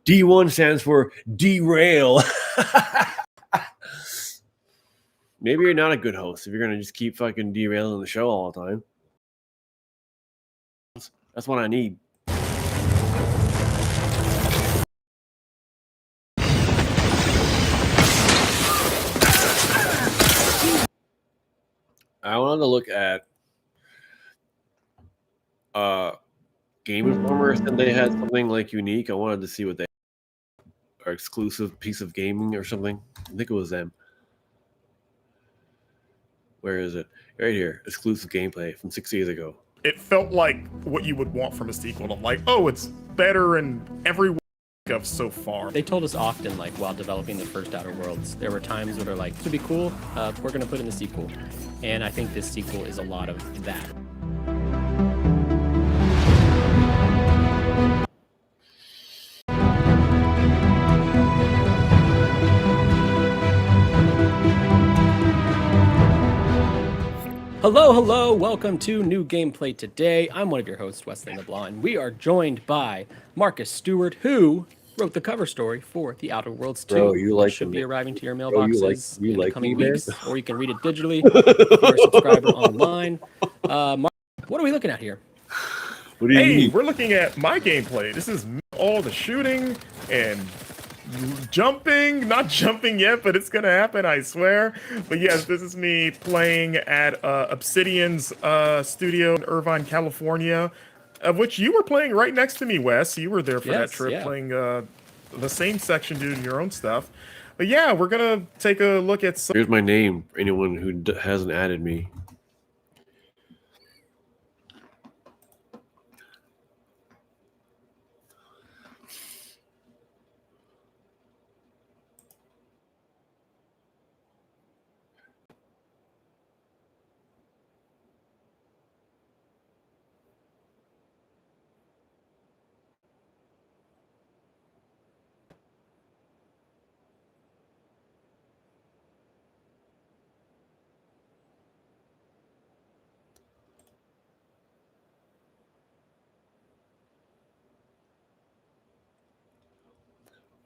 D1 stands for derail. Maybe you're not a good host if you're going to just keep fucking derailing the show all the time. That's what I need. I wanted to look at Game Informer said they had something like unique. I wanted to see what they are, exclusive piece of gaming or something. I think it was them. Where is it? Right here. Exclusive gameplay from 6 years ago. It felt like what you would want from a sequel. I'm like, oh, it's better in every way of so far. They told us often, like, while developing the first Outer Worlds, there were times where they're like, this would be cool, we're going to put in the sequel. And I think this sequel is a lot of that. Hello, welcome to New Gameplay Today. I'm one of your hosts, Wesley LeBlanc, and we are joined by Marcus Stewart, who wrote the cover story for The Outer Worlds 2. Bro, you which like should me. be arriving to your Bro, mailboxes you in the like coming me, man? weeks, or you can read it digitally if you're a subscriber online. Mark, what are we looking at here? What do you Hey, mean? we're looking at my gameplay. This is all the shooting and jumping. Not jumping yet, but it's gonna happen, I swear. But yes, this is me playing at Obsidian's studio in Irvine, California, of which you were playing right next to me, Wes. You were there for that Yes, trip, yeah. playing the same section, doing your own stuff. But yeah, we're gonna take a look at some. Here's my name for anyone who hasn't added me.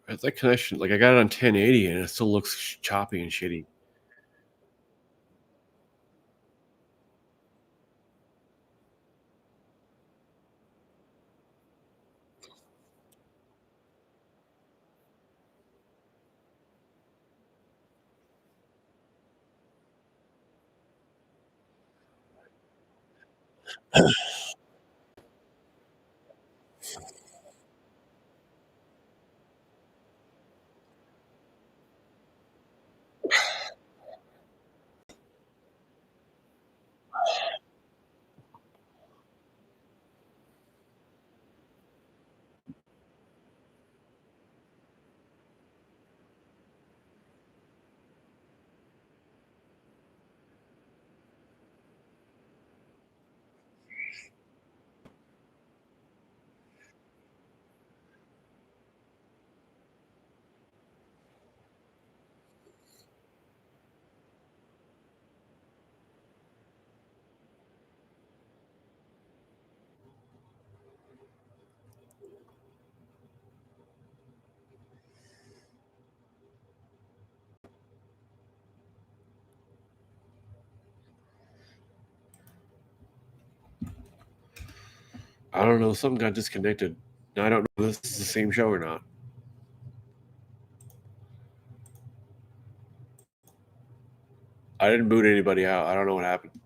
It's that connection. Like I got it on 1080 and it still looks choppy and shitty. I don't know. Something got disconnected. Now I don't know if this is the same show or not. I didn't boot anybody out. I don't know what happened.